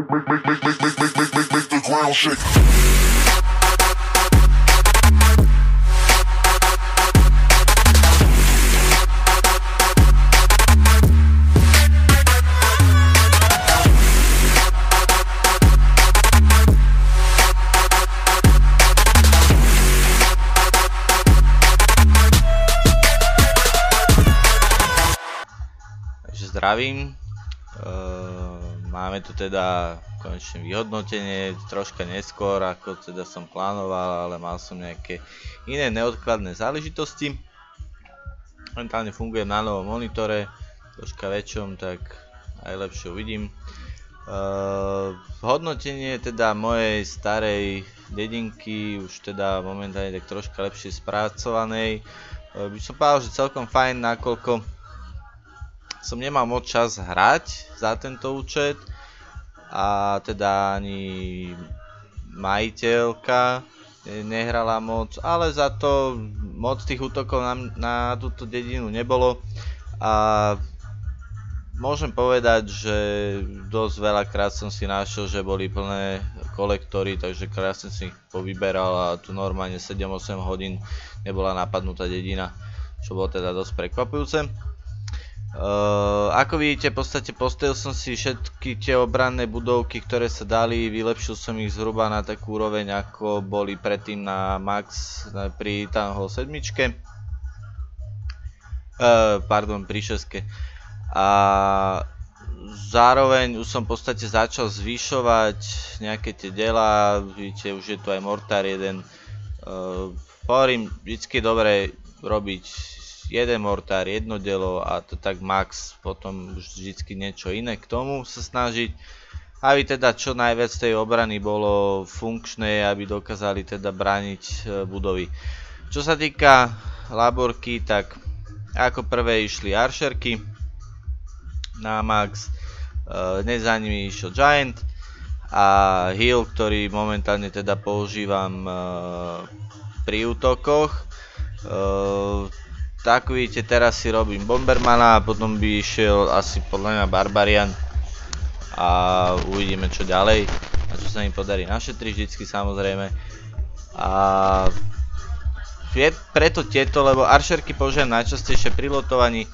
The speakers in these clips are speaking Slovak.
Make the ground shake. Zdravím, máme tu teda konečne vyhodnotenie, troška neskôr ako teda som plánoval, ale mal som nejaké iné neodkladné záležitosti. Momentálne fungujem na novom monitore, troška väčšom, tak aj lepšie uvidím. Hodnotenie teda mojej starej dedinky, už teda momentálne tak troška lepšie spracovanej, by som povedal, že celkom fajn, nakoľko som nemal moc čas hrať za tento účet a teda ani majiteľka nehrala moc, ale za to moc tých útokov na túto dedinu nebolo a môžem povedať, že dosť veľakrát som si našiel, že boli plné kolektory, takže krásne si ich povyberal a tu normálne 7-8 hodín nebola napadnutá dedina, čo bolo teda dosť prekvapujúce. Ako vidíte, v podstate postavil som si všetky tie obranné budovky, ktoré sa dali, vylepšil som ich zhruba na takú úroveň, ako boli predtým na max pri Town Hall 7, pardon, pri 6. A zároveň už som v podstate začal zvyšovať nejaké tie diela, vidíte, už je tu aj mortár jeden. Hovorím, vždycky je dobré robiť jeden mortár, jedno dielo a to tak max, potom už vždycky niečo iné k tomu sa snažiť, aby teda čo najviac tej obrany bolo funkčné, aby dokázali teda brániť budovy. Čo sa týka laborky, tak ako prvé išli archerky na max, dnes za nimi išiel giant a heal, ktorý momentálne teda používam pri útokoch. Tak vidíte, teraz si robím Bombermana a potom by išiel asi podľa mňa Barbarian a uvidíme čo ďalej a čo sa mi podarí našetriť vždycky samozrejme. A preto tieto, lebo archerky používam najčastejšie pri lotovaní,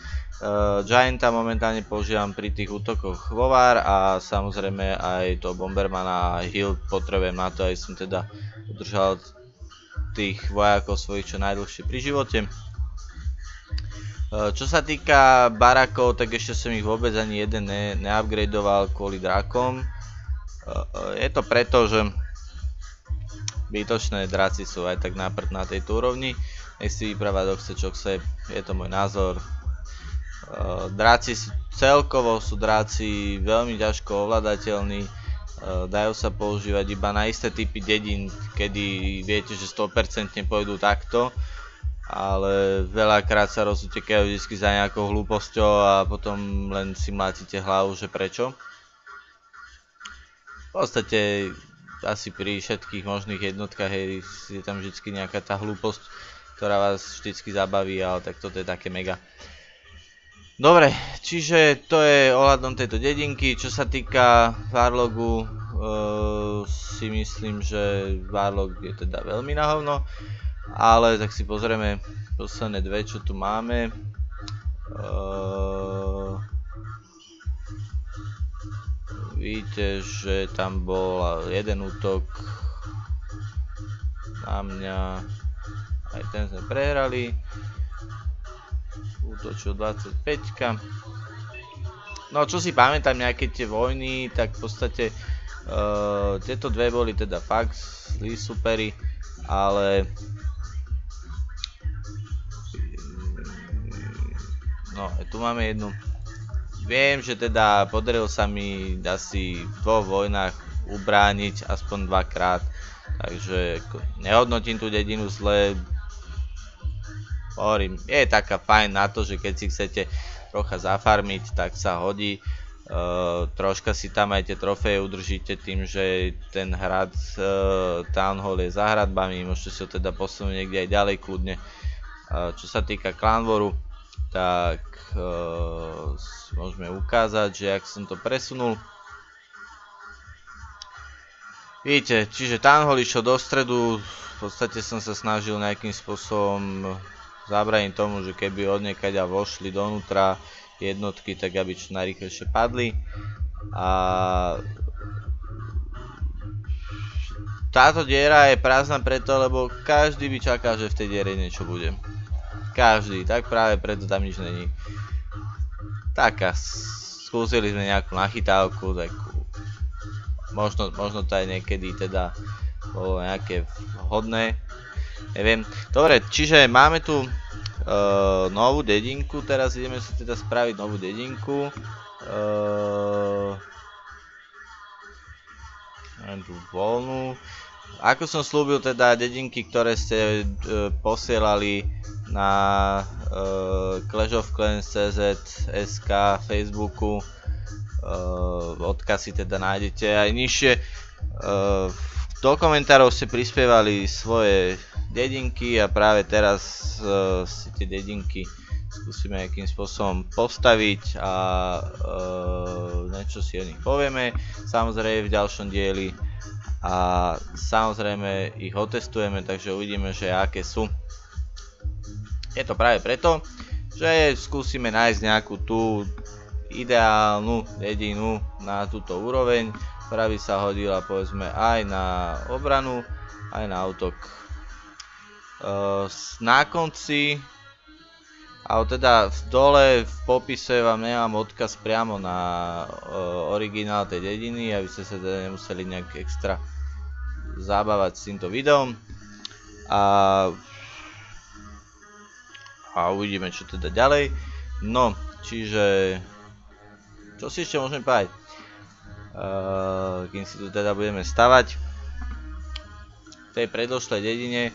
Gianta momentálne používam pri tých útokoch vo VAR a samozrejme aj to Bombermana a heal potrebujem na to, aby som teda udržal tých vojakov svojich čo najdlhšie pri živote. Čo sa týka barakov, tak ešte som ich vôbec ani jeden neupgradeoval kvôli drakom. Je to preto, že zbytočné draci sú aj tak na prd na tejto úrovni. Nech si vyprávať kto chce čo chce, je to môj názor. Dráci celkovo sú dráci veľmi ťažko ovládateľní. Dajú sa používať iba na isté typy dedín, kedy viete, že 100% pôjdu takto. Ale veľakrát sa rozutekajú vždy za nejakou hlúposťou a potom len si mlátíte hlavu, že prečo. V podstate asi pri všetkých možných jednotkách je tam vždy nejaká tá hlúposť, ktorá vás vždy zabaví, ale tak toto je také mega. Dobre, čiže to je ohľadom tejto dedinky. Čo sa týka Warlogu, si myslím, že Warlog je teda veľmi na hovno. Ale tak si pozrieme posledné dve, čo tu máme. Vidíte, že tam bol jeden útok na mňa, aj ten sme prehrali. Útočil 25. No čo si pamätám nejaké tie vojny, tak v podstate tieto dve boli teda fakt zlí superi, ale no, tu máme jednu. Viem, že teda podarilo sa mi asi v dvoch vojnách ubrániť aspoň dvakrát. Takže nehodnotím tú dedinu zle. Hovorím, je taká fajn na to, že keď si chcete trocha zafarmiť, tak sa hodí. Troška si tam aj tie trofeje udržíte tým, že ten hrad Town Hall je za hradbami. Môžete si ho teda posunúť niekde aj ďalej kľudne. Čo sa týka Clanvoru, tak môžeme ukázať, že ak som to presunul, Vidíte, čiže Townhall išiel do stredu, v podstate som sa snažil nejakým spôsobom zabrániť tomu, že keby odniekaď vošli donútra jednotky, tak aby čo najrýchlejšie padli. A táto diera je prázdna preto, lebo každý by čakal, že v tej diere niečo bude. Každý, tak práve preto tam nič není. Taká, skúsili sme nejakú nachytávku, takú možno to aj niekedy teda bolo nejaké vhodné, neviem. Dobre, čiže máme tu novú dedinku, teraz ideme si teda spraviť novú dedinku. Máme tu voľnú. Ako som slúbil teda dedinky, ktoré ste posielali na Clash of Clans CZ, SK, Facebooku, odkazy teda nájdete aj nižšie. Do komentárov ste prispievali svoje dedinky a práve teraz si tie dedinky skúsime nejakým spôsobom postaviť a niečo si o nich povieme, samozrejme v ďalšom dieli, a samozrejme ich otestujeme, takže uvidíme, že aké sú. Je to práve preto, že skúsime nájsť nejakú tú ideálnu dedinu na túto úroveň, ktorá by sa hodila povedzme aj na obranu, aj na útok. Na konci, ale teda dole v popise vám nemám odkaz priamo na originál tej dediny, aby ste sa teda nemuseli nejak extra zabávať s týmto videom. A uvidíme, čo teda ďalej. No, čiže čo si ešte môžeme povedať, kým si tu teda budeme stavať v tej predošlej dedine.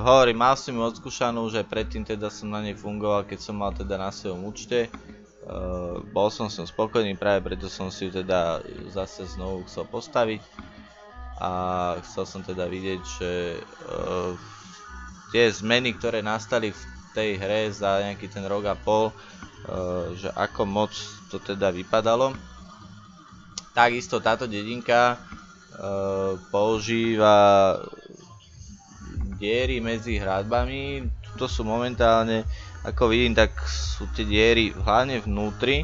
Hovorím, mal som ju odskúšanú, že predtým teda som na nej fungoval, keď som mal teda na svojom účte. Bol som spokojný, práve preto som si ju teda zase znovu chcel postaviť a chcel som teda vidieť, že tie zmeny, ktoré nastali v tej hre za nejaký ten rok a pol, že ako moc to teda vypadalo. Takisto táto dedinka používa diery medzi hradbami. Tuto sú momentálne, ako vidím, tak sú tie diery hlavne vnútri.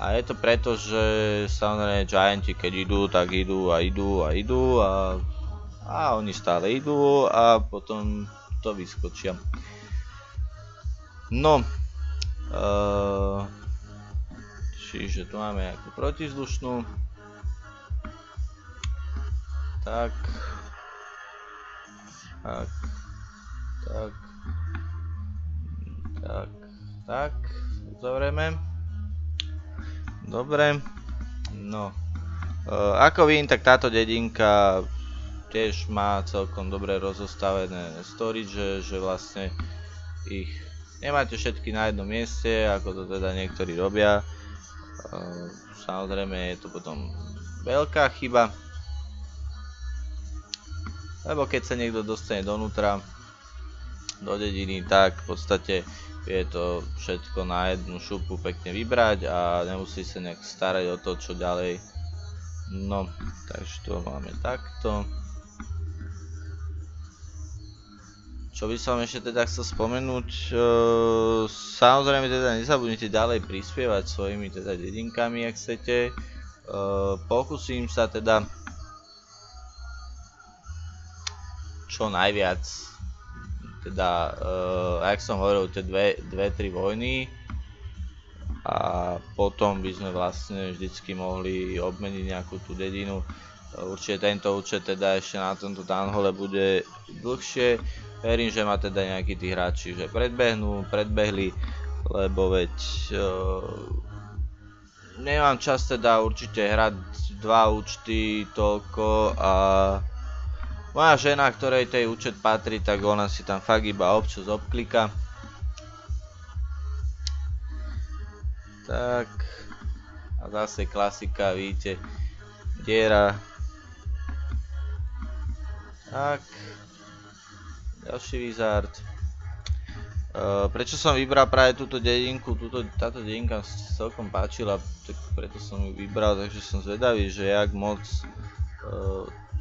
A je to preto, že samozrejme gianti keď idú, tak idú a idú a idú a oni stále idú a potom to vyskočia. No, čiže tu máme nejakú protizdušnú. Tak, uzavrieme. Dobre, no, ako vidím, tak táto dedinka tiež má celkom dobre rozostavené storage, že vlastne ich nemáte všetky na jednom mieste, ako to teda niektorí robia. Samozrejme je to potom veľká chyba, lebo keď sa niekto dostane donútra do dediny, tak v podstate vie to všetko na jednu šupu pekne vybrať a nemusí sa nejak starať o to, čo ďalej. No, takže to máme takto. Čo by som ešte teda chcel spomenúť, samozrejme teda nezabudnite ďalej prispievať svojimi teda dedinkami, ak chcete. Pokúsim sa teda čo najviac, teda jak som hovoril, tie 2-3 vojny a potom by sme vlastne vždycky mohli obmeniť nejakú tú dedinu. Určite tento účet teda ešte na tomto Townhalle bude dlhšie. Verím, že ma teda nejakí tí hráči že predbehli, lebo veď nemám čas teda určite hrať 2 účty toľko a moja žena, ktorej tej účet patrí, tak ona si tam fakt iba občas obklika. Tak, a zase klasika, vidíte, diera. Tak, ďalší wizard. Prečo som vybral práve túto dedinku? Táto dedinka sa celkom páčila, tak preto som ju vybral, takže som zvedavý, že jak moc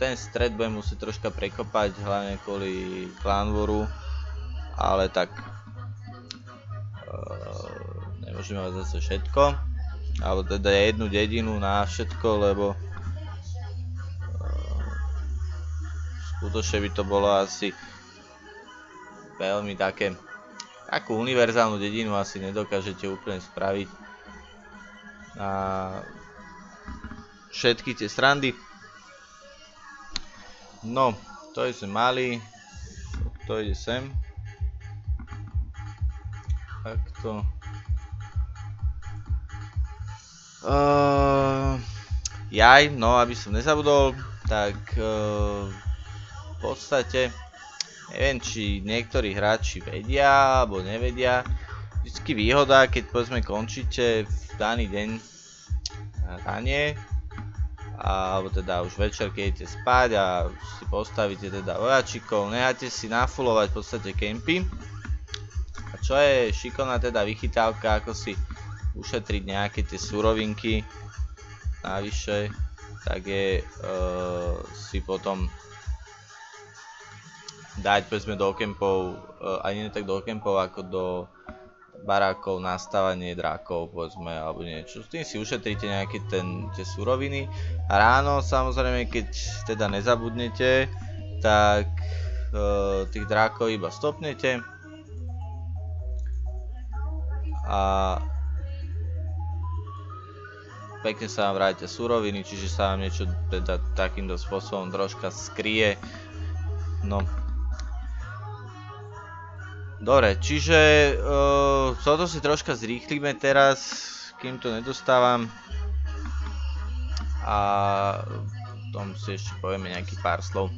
ten stred budem musieť troška prekopať, hlavne kvôli Clanvoru, ale tak nemôžeme mať zase všetko, alebo teda jednu dedinu na všetko, lebo skutočne by to bolo asi veľmi takú univerzálnu dedinu asi nedokážete úplne spraviť na všetky tie srandy. No, to sme mali, to ide sem. Takto. No aby som nezabudol, tak v podstate neviem, či niektorí hráči vedia alebo nevedia. Vždycky výhoda, keď povedzme končíte v daný deň ranie, alebo teda už večer, keď idete spať a si postavíte teda vojačikov, necháte si nafulovať v podstate kempy. A čo je šikovná teda vychytávka, ako si ušetriť nejaké tie surovinky navyše, tak je si potom dať povedzme do kempov, ani nie tak do kempov ako do barákov nastávanie drákov povedzme alebo niečo. S tým si ušetríte nejaké tie suroviny a ráno samozrejme, keď teda nezabudnete, tak tých drákov iba stopnete a pekne sa vám vrátia suroviny, čiže sa vám niečo teda takýmto spôsobom troška skrie. No. Dobre, čiže toto si troška zrýchlime teraz, kým to nedostávam. A o tom si ešte povieme nejakých pár slov.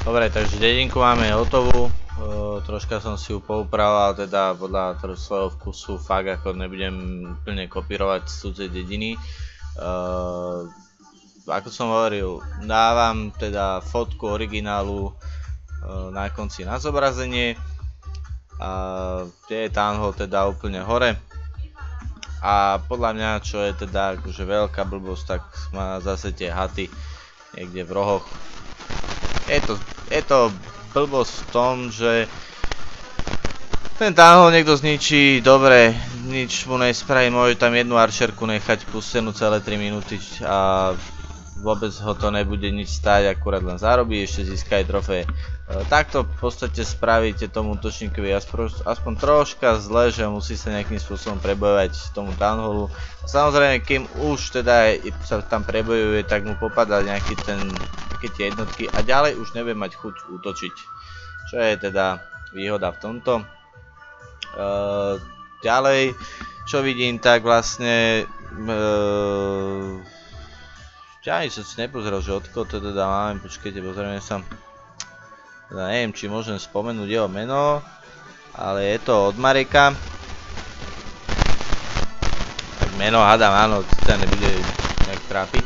Dobre, takže dedinku máme hotovú, troška som si ju poupravoval, teda podľa svojho vkusu, fakt ako nebudem úplne kopírovať z cudzej dediny. Ako som hovoril, dávam teda fotku originálu na konci na zobrazenie a tie je town hall teda úplne hore. A podľa mňa, čo je teda akože veľká blbosť, tak má zase tie haty niekde v rohoch. Je to blbosť v tom, že ten town hall niekto zničí, dobre, nič mu nespraví, môže tam jednu archerku nechať pustenú celé 3 minúty a vôbec ho to nebude nič stáť, akurát len zarobí, ešte získa aj trofeje. Takto v podstate spravíte tomu útočníkovi aspoň troška zle, že musí sa nejakým spôsobom prebojovať tomu town hallu. Samozrejme, kým už teda sa tam prebojuje, tak mu popadá nejaké tie jednotky a ďalej už nebude mať chuť útočiť. Čo je teda výhoda v tomto. ďalej, čo vidím, tak vlastne ja nič som si nepozeral, že odkiaľ to teda máme, počkajte, pozrieme sa. Teda neviem, či môžem spomenúť jeho meno, ale je to od Mareka. Tak meno hádam, áno, teda nebude nejak trápiť.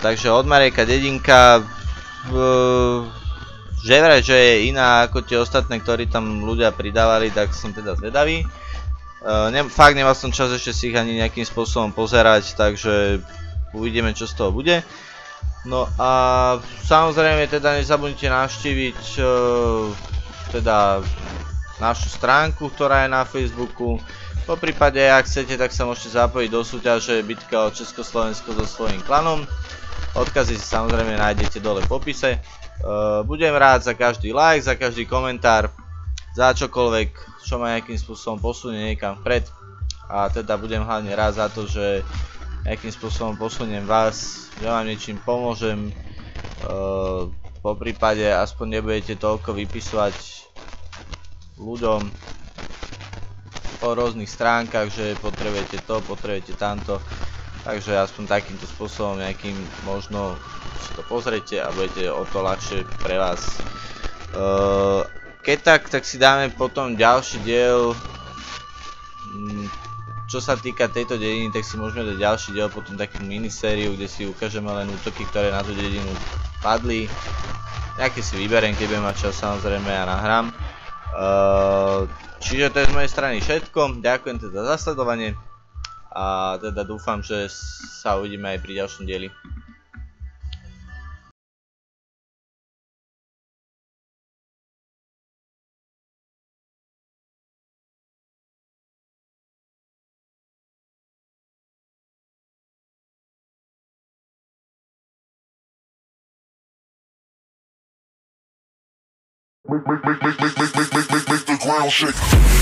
Takže od Mareka dedinka, že vraj, že je iná ako tie ostatné, ktorí tam ľudia pridávali, tak som teda zvedavý. Fakt nemal som čas ešte si ich ani nejakým spôsobom pozerať, takže uvidíme, čo z toho bude. No a samozrejme teda nezabudnite navštíviť teda našu stránku, ktorá je na Facebooku. Poprípade, ak chcete, tak sa môžete zapojiť do súťaže Bitka o Československo so svojím klanom. Odkazy si samozrejme nájdete dole v popise. Budem rád za každý like, za každý komentár, za čokoľvek, čo ma nejakým spôsobom posunie niekam vpred. A teda budem hlavne rád za to, že nejakým spôsobom posuniem vás, že vám niečím pomôžem. Poprípade aspoň nebudete toľko vypisovať ľuďom po rôznych stránkach, že potrebujete to, potrebujete tamto. Takže aspoň takýmto spôsobom nejakým možno si to pozrite a budete o to ľahšie pre vás. Keď tak si dáme potom ďalší diel. Čo sa týka tejto dediny, tak si môžeme dať ďalší diel, potom takú minisériu, kde si ukážeme len útoky, ktoré na tú dedinu padli. Nejaké si vyberiem, keď budem mať čas, samozrejme, ja nahrám. Čiže to je z mojej strany všetko. Ďakujem teda za sledovanie. A teda dúfam, že sa uvidíme aj pri ďalšom dieli. Make the ground shake.